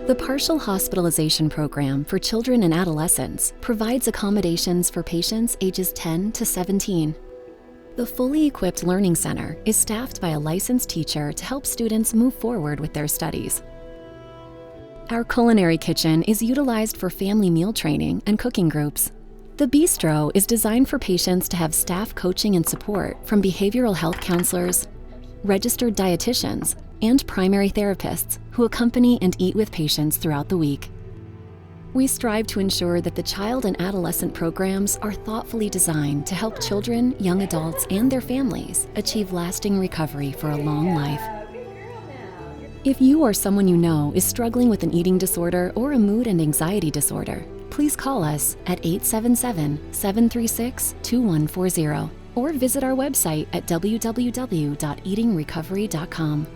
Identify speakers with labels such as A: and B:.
A: The Partial Hospitalization Program for Children and Adolescents provides accommodations for patients ages 10 to 17. The fully equipped Learning Center is staffed by a licensed teacher to help students move forward with their studies. Our culinary kitchen is utilized for family meal training and cooking groups. The Bistro is designed for patients to have staff coaching and support from behavioral health counselors, registered dietitians, and primary therapists who accompany and eat with patients throughout the week. We strive to ensure that the child and adolescent programs are thoughtfully designed to help children, young adults, and their families achieve lasting recovery for a long life. If you or someone you know is struggling with an eating disorder or a mood and anxiety disorder, please call us at 877-736-2140 or visit our website at www.eatingrecovery.com.